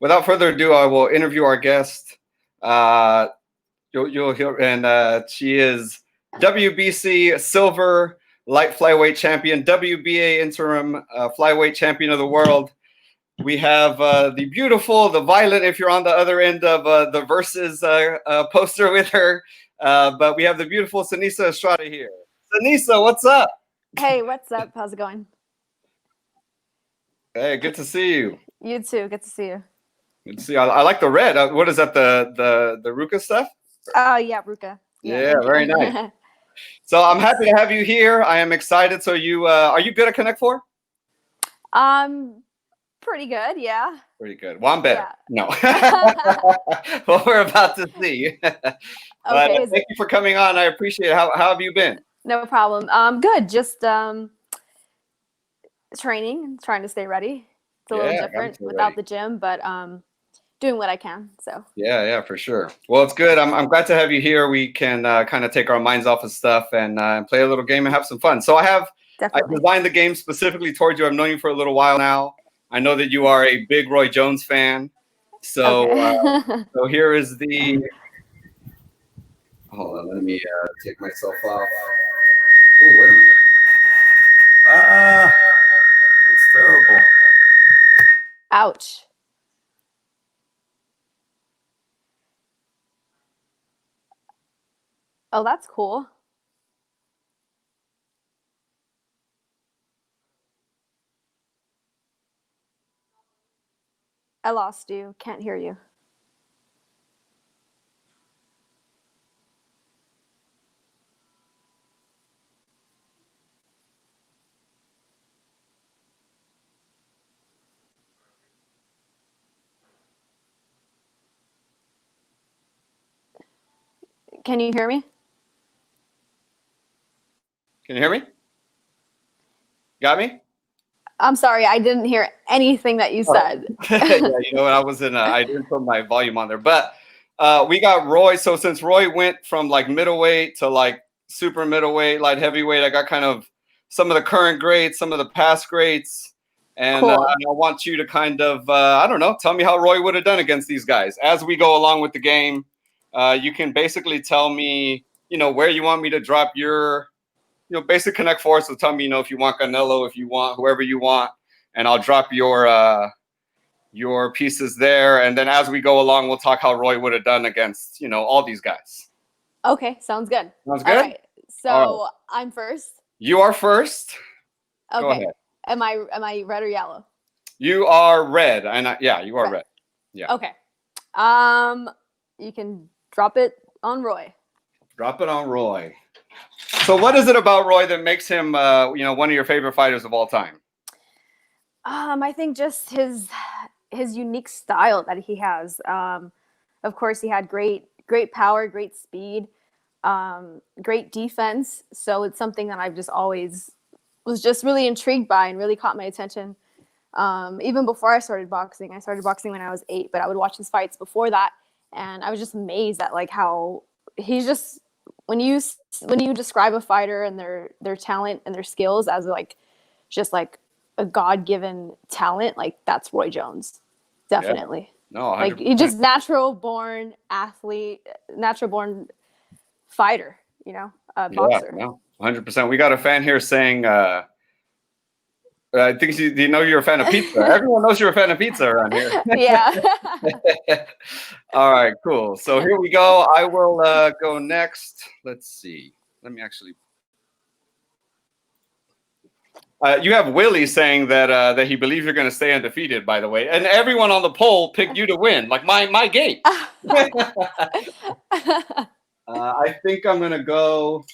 without further ado, I will interview our guest. Uh, you'll hear, and she is WBC silver light flyweight champion, WBA interim flyweight champion of the world. We have the beautiful, the violent, if you're on the other end of the versus poster with her. But we have the beautiful Seniesa Estrada here. Seniesa, what's up? Hey, what's up? How's it going? Hey, good to see you. You too. Good to see you. Good to see you. I like the red. What is that? The Ruka stuff? Yeah, Ruka. Yeah, very nice. So I'm happy to have you here. I am excited. So you are you good at Connect Four? Pretty good. Yeah. Pretty good. Well, I'm better. Yeah. No. Well, we're about to see. But Okay. thank you for coming on. I appreciate it. How have you been? No problem. Good. Just training, trying to stay ready. It's a little different without the gym, but doing what I can. So. Yeah, for sure. Well, it's good. I'm glad to have you here. We can kind of take our minds off of stuff and play a little game and have some fun. So I designed the game specifically towards you. I've known you for a little while now. I know that you are a big Roy Jones fan. So, okay. So here is the. Hold on, let me take myself off. Oh, wait a minute. That's terrible. Ouch. Oh, that's cool. I lost you. Can't hear you. Can you hear me? Can you hear me? Got me? I'm sorry, I didn't hear anything that you said. Yeah, you know what? I didn't put my volume on there. But we got Roy. So since Roy went from like middleweight to like super middleweight, light heavyweight, I got kind of some of the current grades, some of the past grades. And Cool. I want you to kind of, I don't know, tell me how Roy would have done against these guys. As we go along with the game, you can basically tell me, where you want me to drop your basic Connect Four. So tell me, if you want Canelo, if you want whoever you want, and I'll drop your pieces there. And then as we go along, we'll talk how Roy would have done against, all these guys. Okay, sounds good. Sounds good? All right. So All right. I'm first. You are first. Okay. Go ahead. Am I red or yellow? You are red. Yeah, you are red. Yeah. Okay. You can drop it on Roy. Drop it on Roy. So what is it about Roy that makes him, one of your favorite fighters of all time? I think just his unique style that he has. Of course, he had great power, great speed, great defense. So it's something that I've just always was just really intrigued by and really caught my attention. Even before I started boxing when I was 8, but I would watch his fights before that, and I was just amazed at like how he's just. When you describe a fighter and their talent and their skills as like just like a God-given talent, like that's Roy Jones, definitely. Yeah. No, 100%. Like he's just natural born athlete, natural born fighter, boxer. Yeah, no, 100%. We got a fan here saying, I think you know you're a fan of pizza. Everyone knows you're a fan of pizza around here. Yeah. All right, cool. So here we go. I will go next. Let's see. Let me actually. You have Willie saying that he believes you're going to stay undefeated, by the way. And everyone on the poll picked you to win, like my gate. I think I'm going to go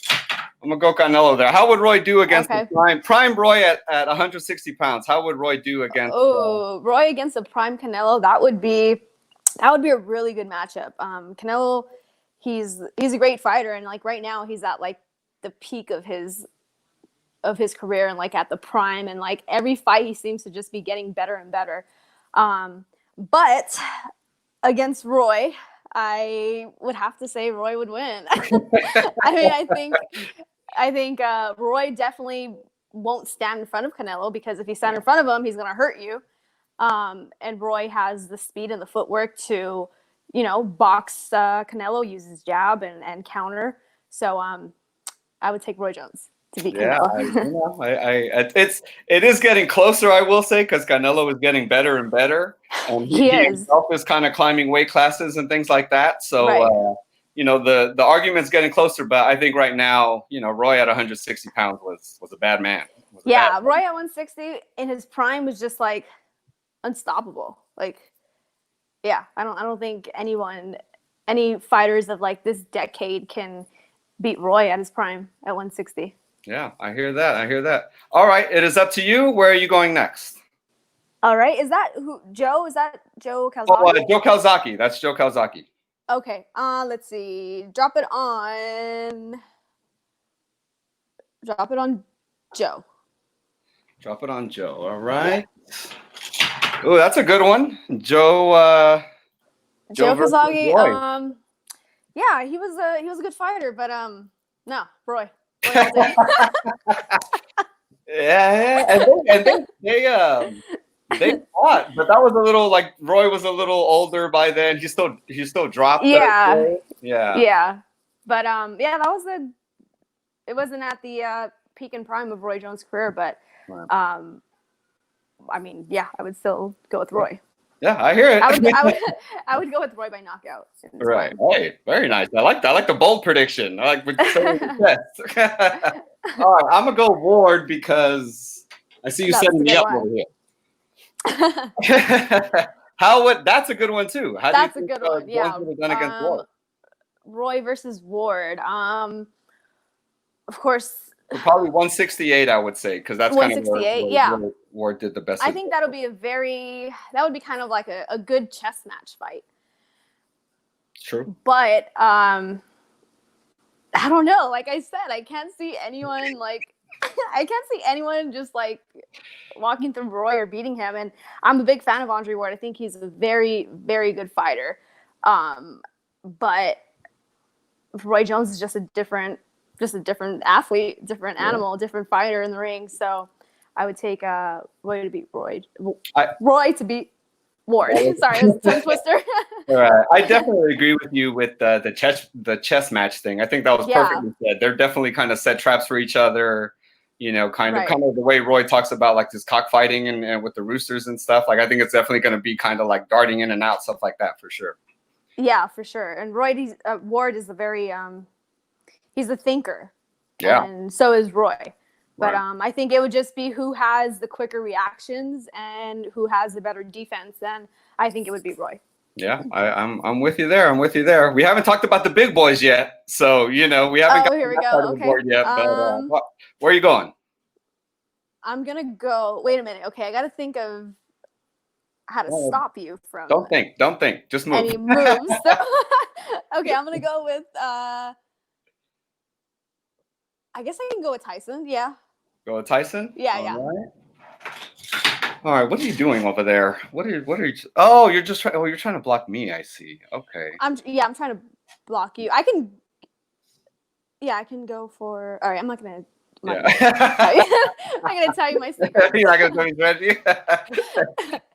Canelo there. How would Roy do against the prime Roy at 160 pounds? How would Roy do against? Roy against a prime Canelo? That would be a really good matchup. Canelo, he's a great fighter, and like right now he's at like the peak of his career and like at the prime, and like every fight he seems to just be getting better and better. But against Roy, I would have to say Roy would win. I mean, I think Roy definitely won't stand in front of Canelo, because if he stands in front of him, he's going to hurt you. And Roy has the speed and the footwork to, you know, box Canelo, use his jab and counter. So I would take Roy Jones to beat Yeah, Canelo. it is getting closer, I will say, because Canelo is getting better and better, and He he is. himself is kind of climbing weight classes and things like that. So, Right. you know, the argument's getting closer, but I think right now, you know, Roy at 160 pounds was a bad man. Yeah, Roy at 160 in his prime was just like unstoppable. Like, yeah, I don't think any fighters of like this decade can beat Roy at his prime at 160. Yeah, I hear that. I hear that. All right, it is up to you. Where are you going next? All right, is that who? Joe? Is that Joe Oh, Calzaghe? Joe Calzaghe. That's Joe Calzaghe. Okay. Let's see. Drop it on Joe. Drop it on Joe. All right. Oh, that's a good one. Joe versus Calzaghe. Roy. Yeah, he was a good fighter, but no, Roy. Roy all day. Yeah, and they fought, but that was a little like Roy was a little older by then. He still dropped. Yeah. Yeah. Yeah. But yeah, it wasn't at the peak and prime of Roy Jones' career, but Right. I mean, yeah, I would still go with Roy. Yeah, I hear it. I would go with Roy by knockout. Right. Hey, very nice. I like that. I like the bold prediction. I like what you said in the test. All right, I'm gonna go Ward because I see you setting me up over here. That's a good one too. How That's do you a think good one. Yeah. Jones would have done against Ward? Roy versus Ward. Of course. Probably 168, I would say, because that's kind of where Ward did the best. I think that would be kind of like a good chess match fight. True. But I don't know. Like I said, I can't see anyone just like walking through Roy or beating him. And I'm a big fan of Andre Ward. I think he's a very, very good fighter. But Roy Jones is just a different athlete, different animal, different fighter in the ring. So I would take Roy to beat Roy to beat Ward. Sorry, it was a tongue twister. I definitely agree with you with the chess match thing. I think that was perfectly said. They're definitely kind of set traps for each other. You know, kind of the way Roy talks about like this cockfighting and with the roosters and stuff. Like I think it's definitely going to be kind of like darting in and out, stuff like that for sure. Yeah, for sure. And Ward is a very he's a thinker. Yeah. And so is Roy. But I think it would just be who has the quicker reactions and who has the better defense. And I think it would be Roy. Yeah, I'm with you there. I'm with you there. We haven't talked about the big boys yet, so you know we haven't got that part of the board yet. But where are you going? I'm gonna go. Wait a minute. Okay, I got to think of how to stop you from. Don't think. Just move. Any moves? Okay, I'm gonna go with. I guess I can go with Tyson. Yeah. Go with Tyson. Yeah. All right, what are you doing over there? What are you? Oh, you're trying to block me. I see. Okay. I'm trying to block you. I can go for. All right, I'm not gonna. I'm gonna tell you my secret. You're not gonna tell me strategy.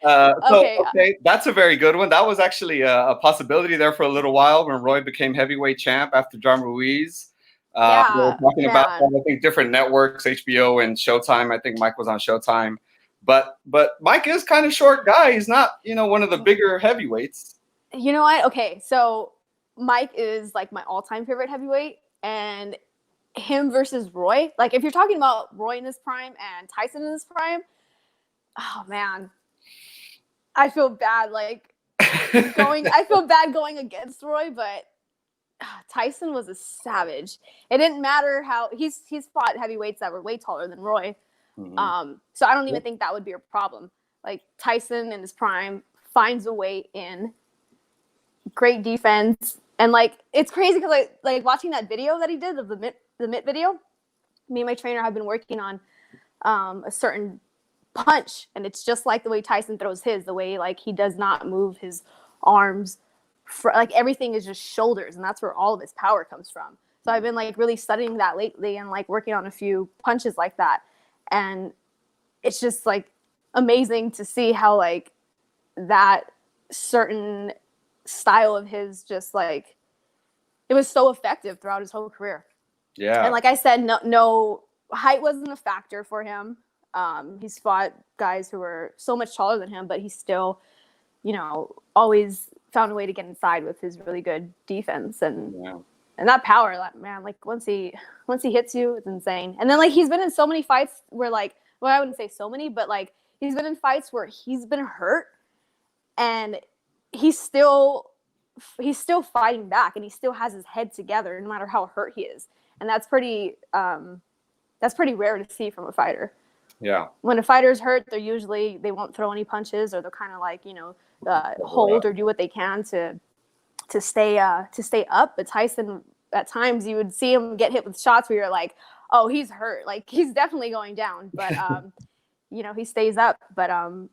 Okay, that's a very good one. That was actually a possibility there for a little while when Roy became heavyweight champ after John Ruiz. We were talking about that, I think different networks, HBO and Showtime. I think Mike was on Showtime. But Mike is kind of short guy. He's not, one of the bigger heavyweights. You know what? Okay, so Mike is like my all-time favorite heavyweight, and him versus Roy. Like if you're talking about Roy in his prime and Tyson in his prime, oh man, I feel bad. Like I feel bad going against Roy, but Tyson was a savage. It didn't matter how he's fought heavyweights that were way taller than Roy. Mm-hmm. So I don't even think that would be a problem. Like Tyson in his prime finds a way in, great defense, and like it's crazy because like watching that video that he did of the mitt video. Me and my trainer have been working on a certain punch, and it's just like the way Tyson throws his. The way like he does not move his arms, like everything is just shoulders, and that's where all of his power comes from. So I've been like really studying that lately and like working on a few punches like that. And it's just like amazing to see how like that certain style of his just like it was so effective throughout his whole career. Yeah. And like I said, no height wasn't a factor for him. He's fought guys who were so much taller than him, but he still, you know, always found a way to get inside with his really good defense and that power. That man, like once he hits you, it's insane. And then like he's been in so many fights where like, well, I wouldn't say so many, but like he's been in fights where he's been hurt and he's still fighting back and he still has his head together no matter how hurt he is. And that's pretty rare to see from a fighter. Yeah. When a fighter's hurt, they won't throw any punches, or they'll kind of like, you know, hold or do what they can to stay up. But Tyson, at times you would see him get hit with shots where you're like, oh, he's hurt. Like he's definitely going down. But you know, he stays up, and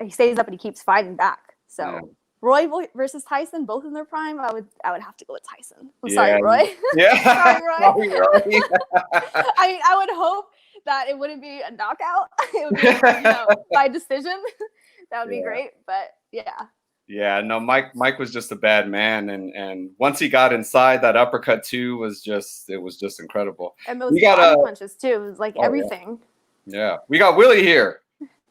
he keeps fighting back. So Roy versus Tyson, both in their prime, I would have to go with Tyson. I'm sorry, Roy. Yeah. Sorry, Roy. Sorry, Roy. I would hope that it wouldn't be a knockout. It would be, you know, by decision. That would be great. But yeah. Yeah, no, Mike was just a bad man, and once he got inside, that uppercut too was just incredible. And those body punches too. It was like everything. Yeah, we got Willie here.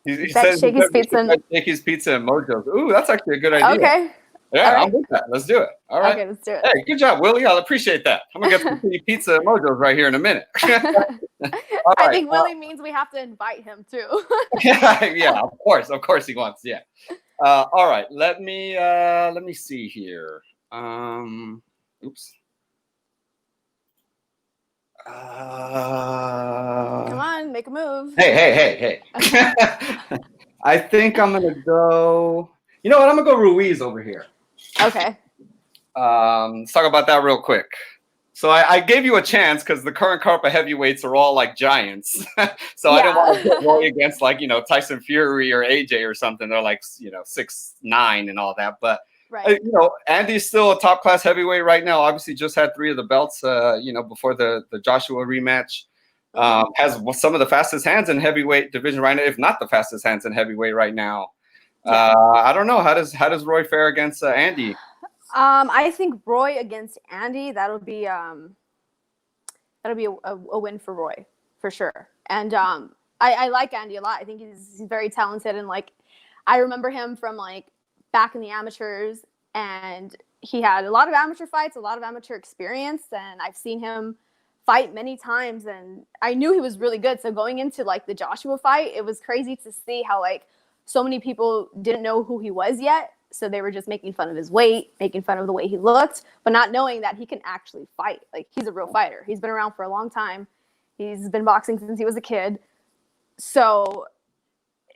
He says Shakey's Pizza. Shakey's Pizza and Mojo's. Ooh, that's actually a good idea. Okay. Yeah, I'm with that. Let's do it. All right. Okay, let's do it. Hey, good job, Willie. I'll appreciate that. I'm gonna get some pizza and Mojo's right here in a minute. I think Willie means we have to invite him too. Yeah, of course he wants. Yeah. All right. Let me see here. Oops. Come on, make a move. Hey. I think I'm gonna go. You know what? I'm gonna go Ruiz over here. Okay. Let's talk about that real quick. So I gave you a chance because the current carpet heavyweights are all like giants. So I didn't want to put Roy against like, you know, Tyson Fury or AJ or something. They're like, you know, 6'9" and all that. But you know, Andy's still a top class heavyweight right now. Obviously, just had 3 of the belts. You know, before the Joshua rematch. Has some of the fastest hands in heavyweight division right now, if not the fastest hands in heavyweight right now. I don't know. How does Roy fare against Andy? I think Roy against Andy, that'll be a win for Roy for sure. And I like Andy a lot. I think he's very talented, and like I remember him from like back in the amateurs, and he had a lot of amateur fights, a lot of amateur experience, and I've seen him fight many times, and I knew he was really good. So going into like the Joshua fight, it was crazy to see how like so many people didn't know who he was yet. So they were just making fun of his weight, making fun of the way he looked, but not knowing that he can actually fight. Like he's a real fighter. He's been around for a long time. He's been boxing since he was a kid. So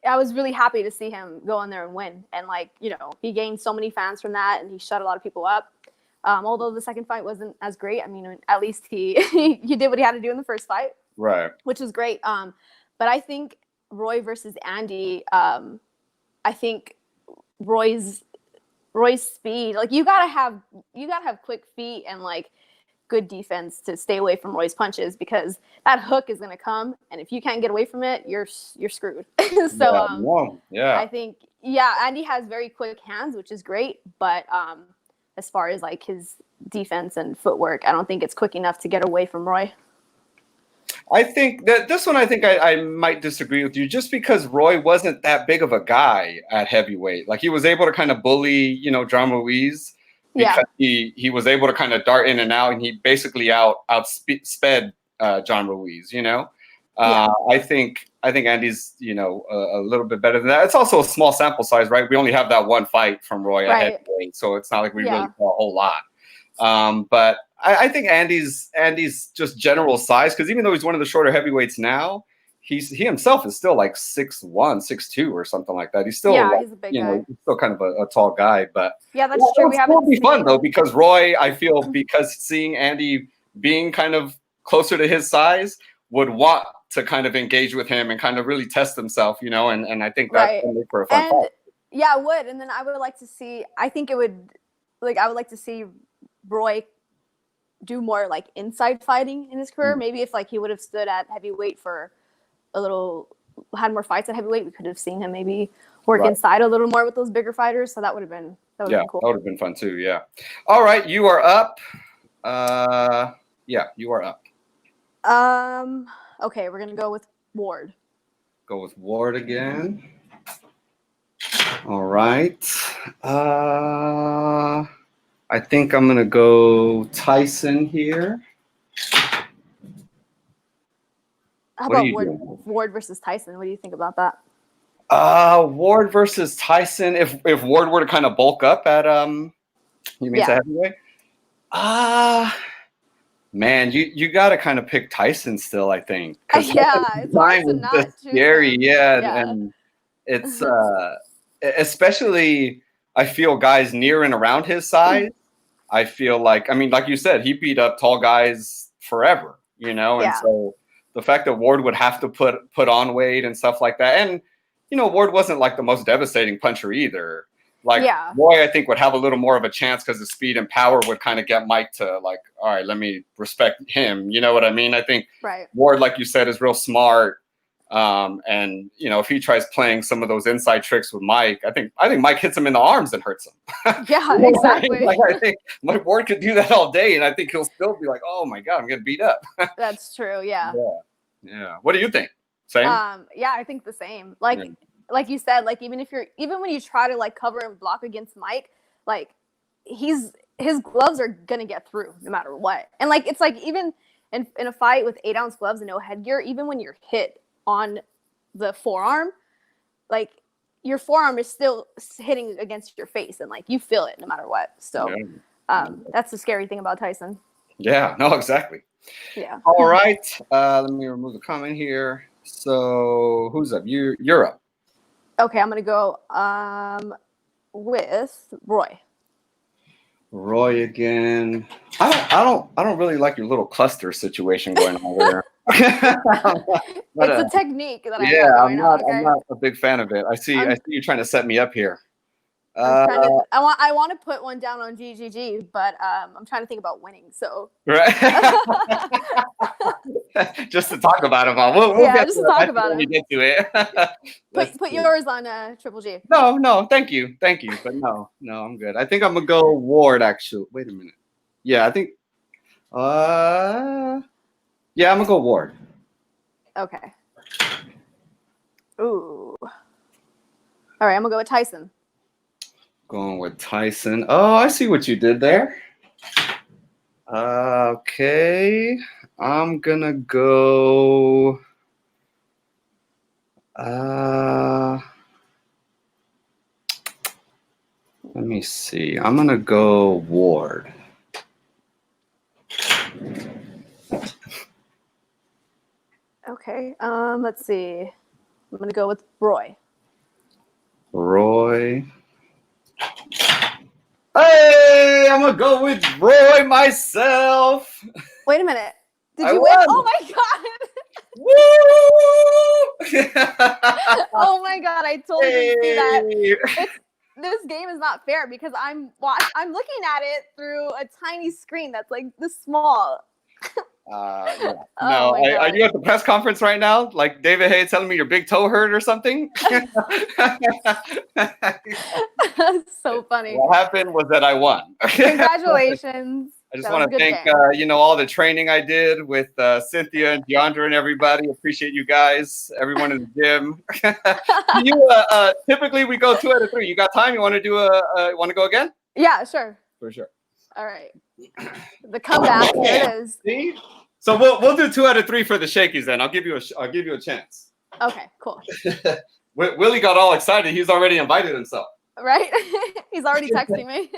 I was really happy to see him go in there and win. And like, you know, he gained so many fans from that, and he shut a lot of people up. Although the second fight wasn't as great. I mean, at least he did what he had to do in the first fight. Right. Which was great. But I think Roy versus Andy, I think Roy's speed, like you gotta have quick feet and like good defense to stay away from Roy's punches, because that hook is gonna come, and if you can't get away from it, you're screwed. So I think Andy has very quick hands, which is great, but as far as like his defense and footwork, I don't think it's quick enough to get away from Roy. I think that this one, I might disagree with you, just because Roy wasn't that big of a guy at heavyweight. Like he was able to kind of bully, you know, John Ruiz because he was able to kind of dart in and out, and he basically outsped John Ruiz, you know. I think Andy's, you know, a little bit better than that. It's also a small sample size, right? We only have that one fight from Roy at heavyweight, so it's not like we really saw a whole lot. But I think Andy's just general size, because even though he's one of the shorter heavyweights now, he himself is still like 6'1", 6'2", or something like that. He's still he's a big guy. Know, he's still kind of a tall guy. But that's true. It'll be fun though, because Roy, I feel, because seeing Andy being kind of closer to his size, would want to kind of engage with him and kind of really test himself, you know, and I think that's gonna make for a fun fight. Yeah, it would. And then I would like to see, I would like to see Roy do more like inside fighting in his career. Maybe if like he would have stood at heavyweight for a little had more fights at heavyweight, we could have seen him maybe work Right. inside a little more with those bigger fighters. So that would have been cool. That would have been fun too. Yeah. All right, you are up. Yeah, you are up. Okay, we're gonna go with Ward. Go with Ward again. All right. I think I'm gonna go Tyson here. How What are about you doing? Ward versus Tyson? What do you think about that? Ward versus Tyson. If Ward were to kind of bulk up at you mean to heavyweight? Man, you got to kind of pick Tyson still, I think. Yeah, it's hard to not choose scary. him. Yeah, and it's especially I feel guys near and around his size. I feel like, I mean, like you said, he beat up tall guys forever, you know, and so the fact that Ward would have to put on weight and stuff like that, and you know, Ward wasn't like the most devastating puncher either. Like Roy, I think would have a little more of a chance because the speed and power would kind of get Mike to like, all right, let me respect him. You know what I mean? I think Ward, like you said, is real smart. And you know, if he tries playing some of those inside tricks with Mike, I think Mike hits him in the arms and hurts him. Yeah, exactly. Like I think Mike Ward could do that all day, and I think he'll still be like, "Oh my god, I'm getting beat up." That's true. Yeah. Yeah. What do you think? Same. Yeah, I think the same. Like you said, like even when you try to like cover and block against Mike, like his gloves are gonna get through no matter what. And like it's like even in a fight with 8-ounce gloves and no headgear, even when you're hit on the forearm, like your forearm is still hitting against your face and like you feel it no matter what. So that's the scary thing about Tyson. Yeah, no, exactly. Yeah. All right. Let me remove the comment here. So who's up? You're up. Okay, I'm gonna go with Roy. Roy again. I don't really like your little cluster situation going on there. It's a technique that I'm not a big fan of it. I see you trying to set me up here. I want to put one down on GGG, but I'm trying to think about winning. So right, just to talk about it, we'll get just to talk about it. When we get to it. put yours on Triple G. No, thank you, but no, I'm good. I think I'm gonna go Ward. Actually, wait a minute. Yeah, I think. Yeah, I'm gonna go Ward. Okay. Ooh. All right, I'm gonna go with Tyson. Going with Tyson. Oh, I see what you did there. Okay. I'm gonna go. Let me see. I'm gonna go Ward. Okay. Let's see. I'm gonna go with Roy. Hey, I'm gonna go with Roy myself. Wait a minute. Did you win? Oh my god! Woo! Oh my god! I totally didn't see that. This game is not fair because I'm looking at it through a tiny screen that's like this small. Yeah. No, are you at the press conference right now? Like David Hay telling me your big toe hurt or something? That's so funny. What happened was that I won. Congratulations. I just want to thank all the training I did with Cynthia and Deandra and everybody. Appreciate you guys, everyone in the gym. Typically we go 2 out of 3. You got time? You want to do want to go again? Yeah, sure. For sure. All right. The comeback. Here it is. See? So we'll do 2 out of 3 for the shakies then. I'll give you a chance. Okay, cool. Willie got all excited. He's already invited himself. Right? He's already texting me.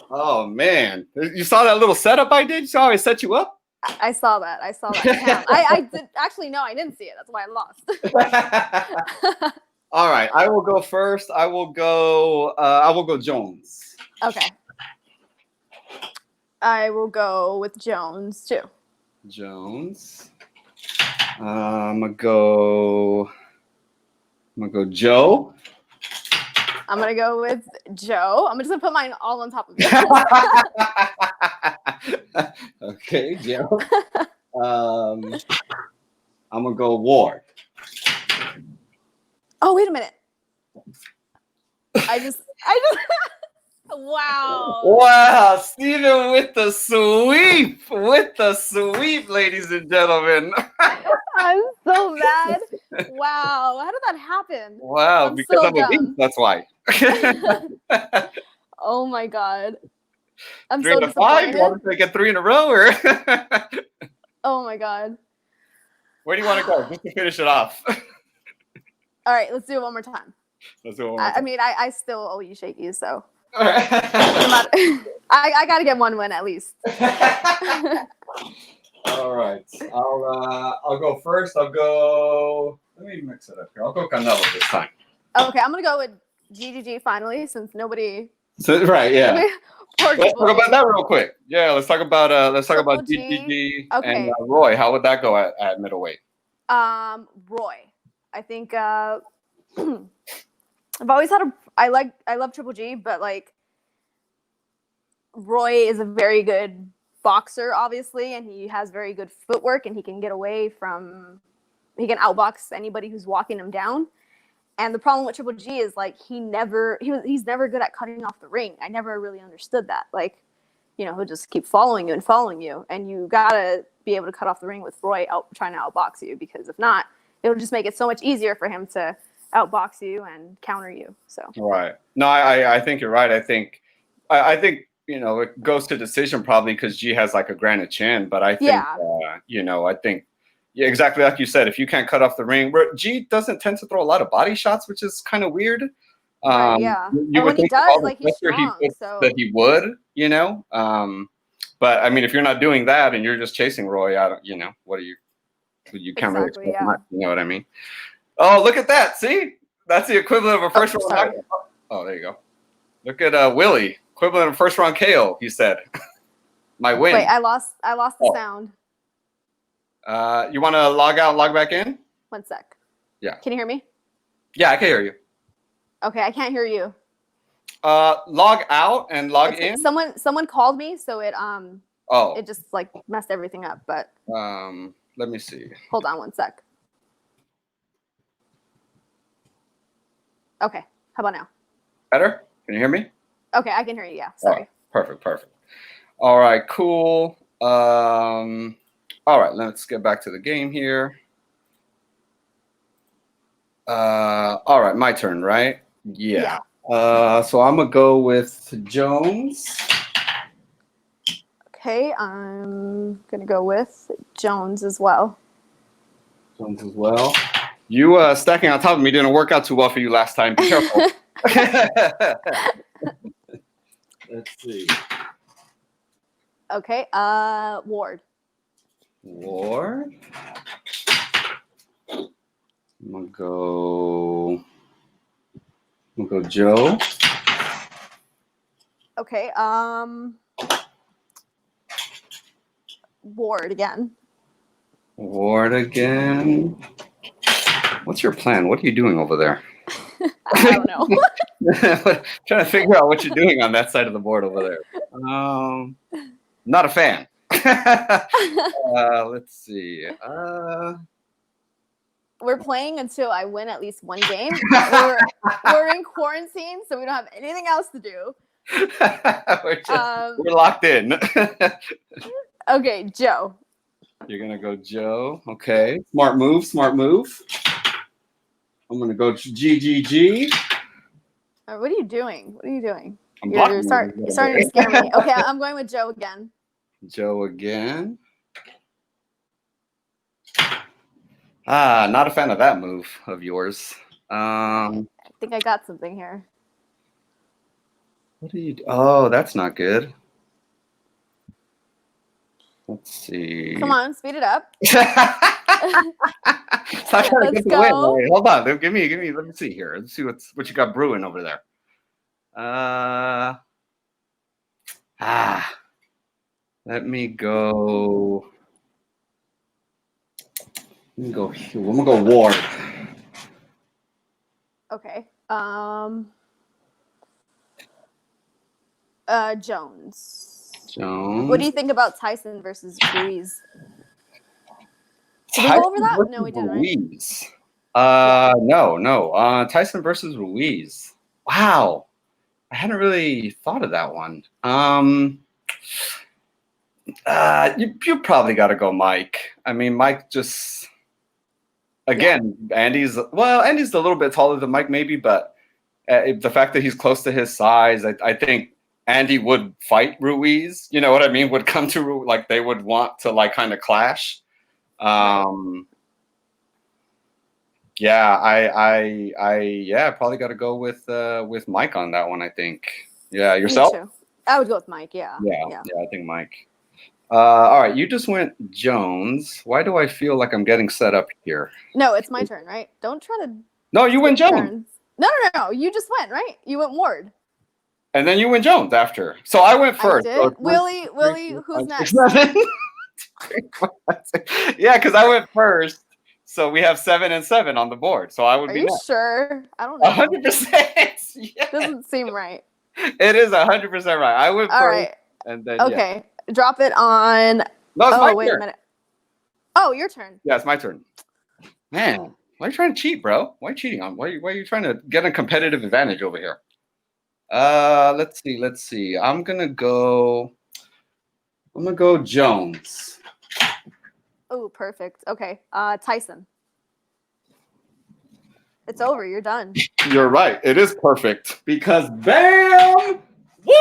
Oh man. You saw that little setup I did? You saw how I set you up? I saw that. I did actually no, I didn't see it. That's why I lost. All right. I will go first. I will go Jones. Okay. I will go with Jones too. Jones. I'm gonna go Joe. I'm gonna go with Joe. I'm just gonna put mine all on top of it. Okay, Joe. I'm gonna go Ward. Oh, wait a minute. I just wow. Wow, Steven with the sweep, ladies and gentlemen. I'm so mad. Wow. How did that happen? Wow, I'm because so I'm a beast, dumb. that's why. Oh my god. I'm 3 so to 5? You disappointed. want to get 3 in a row, or Oh my god. where do you want to go? Just to finish it off. All right, let's do it one more time. Let's do it one more I time. mean, I still owe you shakies, so All right. no matter, I got to get one win at least. All right. I'll go first. Let me mix it up here. I'll go Canelo this time. Okay, I'm gonna go with GGG finally, since nobody. So, right, yeah. Poor Let's Triple talk about G. that real quick. Yeah, let's talk about Triple G. GGG Okay. and Roy. How would that go at middleweight? Roy. I think I've always had I love Triple G, but like Roy is a very good boxer, obviously, and he has very good footwork, and he can get away from, he can outbox anybody who's walking him down. And the problem with Triple G is like he's never good at cutting off the ring. I never really understood that. Like, you know, he'll just keep following you, and you gotta be able to cut off the ring with Roy trying to outbox you, because if not, it'll just make it so much easier for him to outbox you and counter you. So Right. No, I think you're right. I think you know, it goes to decision probably because G has like a granite chin, but I think you know, I think yeah, exactly like you said, if you can't cut off the ring, G doesn't tend to throw a lot of body shots, which is kind of weird. right, yeah. You And would when he think does, like he's strong, that he would, you know. But I mean, if you're not doing that and you're just chasing Roy, I don't, you know, you can't really exactly, expect much, you know what I mean? Oh, look at that! See, that's the equivalent of a first round. sorry. Oh, there you go. Look at Willie, equivalent of first round KO. He said, "My win." Wait, I lost the sound. You want to log out, log back in? 1 sec. Yeah. Can you hear me? Yeah, I can hear you. Okay, I can't hear you. Log out and log in. Someone called me, so it Oh. it just like messed everything up. But let me see. Hold on 1 sec. Okay, how about now? Better? Can you hear me? Okay, I can hear you. Yeah, sorry. Oh, perfect. All right, cool. All right, let's get back to the game here. All right, my turn, right? Yeah. So I'm gonna go with Jones. Okay, I'm gonna go with Jones as well. Jones as well. You stacking on top of me didn't work out too well for you last time. Be careful. Let's see. Okay, Ward. Ward. I'm gonna go Joe. Okay, Ward again. Ward again. What's your plan? What are you doing over there? I don't know. Trying to figure out what you're doing on that side of the board over there. Not a fan. Let's see. We're playing until I win at least one game. We're in quarantine, so we don't have anything else to do. We're locked in. Okay, Joe. You're gonna go Joe. Okay. Smart move. I'm gonna go GGG. What are you doing? I'm You're starting to scare me. Okay, I'm going with Joe again. Joe again. Not a fan of that move of yours. I think I got something here. What do you do? Oh, that's not good. Let's see. Come on, speed it up. Stop trying to get the win. Right, hold on. Give me. Let me see here. Let's see what you got brewing over there. Let me go. I'm gonna go Ward. Okay. Jones. Jones. What do you think about Tyson versus Ruiz? Did we go over that? versus No, we didn't, right? Ruiz. Yeah. No. Tyson versus Ruiz. Wow. I hadn't really thought of that one. You probably got to go Mike. I mean, Mike just, again, Andy's a little bit taller than Mike maybe, but the fact that he's close to his size, I think Andy would fight Ruiz. You know what I mean? Would come to, like, they would want to, like, kind of clash. Yeah, I probably got to go with Mike on that one, I think. Yeah, yourself? Me too. I would go with Mike. Yeah. Yeah, I think Mike. All right, you just went Jones. Why do I feel like I'm getting set up here? No, it's my turn, right? Don't try to. No, you went Jones. Turns. No. You just went, right? You went Ward. And then you went Jones after. So I went first. I did. So Willie, who's next? Yeah, because I went first. So we have 7 and 7 on the board. So I would Are be you next. sure? I don't know. 100%. Yeah. Doesn't seem right. It is 100% right. I went All first. right. And then, okay. Drop it on. No, it's my wait turn. a minute. Oh, your turn. Yeah, it's my turn. Man, why are you trying to cheat, bro? Why are you cheating on? Why are you trying to get a competitive advantage over here? Let's see. I'm gonna go Jones. Oh, perfect. Okay. Tyson. It's over. You're done. You're right. It is perfect because bam! Woo!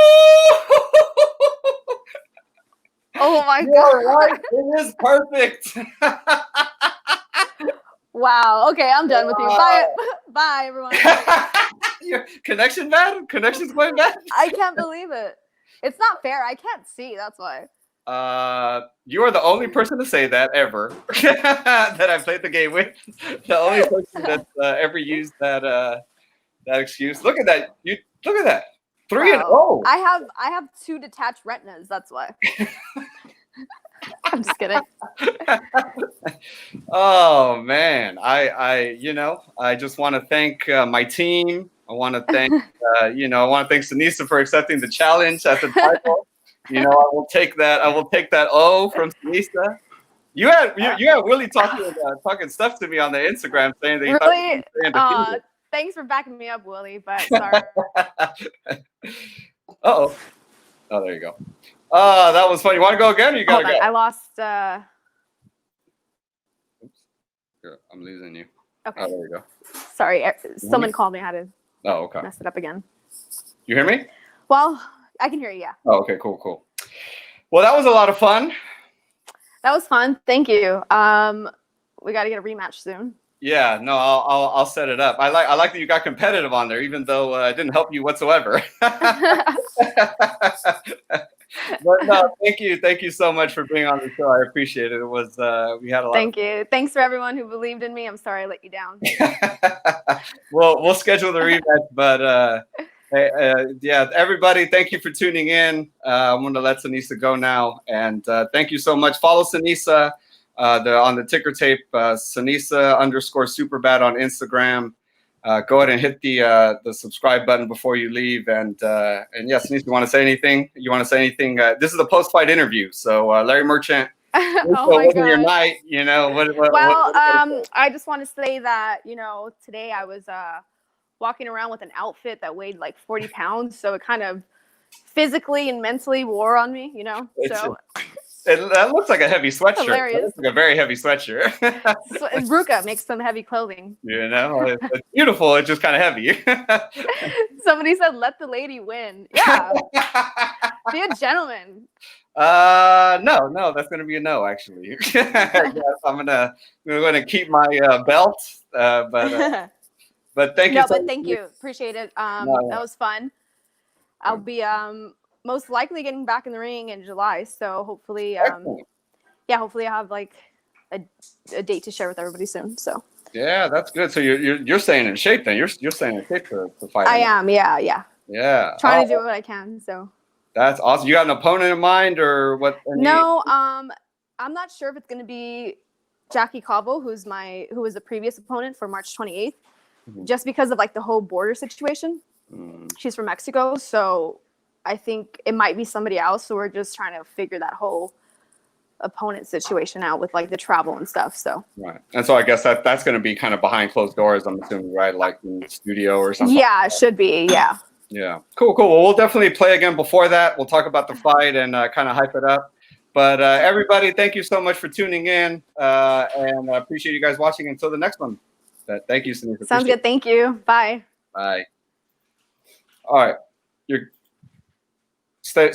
Oh my You're god. right. It is perfect. Wow. Okay, I'm done with you. Bye. Bye, everyone. Your connection bad? Connection's going bad? I can't believe it. It's not fair. I can't see. That's why. You are the only person to say that ever that I've played the game with. The only person that's ever used that excuse. Look at that. Look at that. 3-0. I have 2 detached retinas. That's why. I'm just kidding. Oh man, I just want to thank my team. I want to thank I want to thank Seniesa for accepting the challenge at the title. I will take that. I will take that O from Seniesa. You had Willie talking stuff to me on the Instagram saying that he really. thought Thanks for backing me up, Willie. But sorry. Oh, there you go. Oh, that was funny. You want to go again? Or you gotta go. I lost. Oops. Here, I'm losing you. Okay. Oh, there you go. Sorry, someone called me. I had to okay. mess it up again. You hear me? Well, I can hear you. Yeah. Oh, okay. Cool. Well, that was a lot of fun. That was fun. Thank you. We got to get a rematch soon. Yeah, no, I'll set it up. I like that you got competitive on there, even though it didn't help you whatsoever. But no, thank you so much for being on the show. I appreciate it. It was we had a lot. Thank you. Thanks for everyone who believed in me. I'm sorry I let you down. Well, we'll schedule the rematch, but yeah, everybody, thank you for tuning in. I'm going to let Seniesa go now, and thank you so much. Follow Seniesa on the ticker tape, Seniesa_SUPERBAD on Instagram. Go ahead and hit the subscribe button before you leave. And yes, Seniesa, you want to say anything? This is a post-fight interview, so Larry Merchant. Oh my God. Your night, I just want to say that today I was walking around with an outfit that weighed like 40 pounds, so it kind of physically and mentally wore on me. So. That looks like a heavy sweatshirt. Hilarious. That looks like a very heavy sweatshirt. Ruka makes some heavy clothing. It's beautiful. It's just kind of heavy. Somebody said, "Let the lady win." Yeah, be a gentleman. No, that's gonna be a no. Actually, yes, I'm gonna keep my belt. But thank you. But thank you. Appreciate it. That was fun. I'll be most likely getting back in the ring in July. So hopefully, hopefully I have like a date to share with everybody soon. So yeah, that's good. So you're staying in shape then. You're staying in shape to fight. I am. Yeah. Yeah. Trying to do what I can. So that's awesome. You got an opponent in mind or what? No. I'm not sure if it's going to be Jackie Cabo, who was a previous opponent for March 28th, just because of like the whole border situation. She's from Mexico, so I think it might be somebody else. So we're just trying to figure that whole opponent situation out with like the travel and stuff. So Right. And so I guess that's going to be kind of behind closed doors, I'm assuming, right? Like in the studio or something. yeah, it should be. Yeah. Yeah. Cool. Well, we'll definitely play again before that. We'll talk about the fight and kind of hype it up. But everybody, thank you so much for tuning in, and I appreciate you guys watching. Until the next one. Thank you, Seniesa. Sounds good. Thank you. Bye. Bye. All right. You're stay.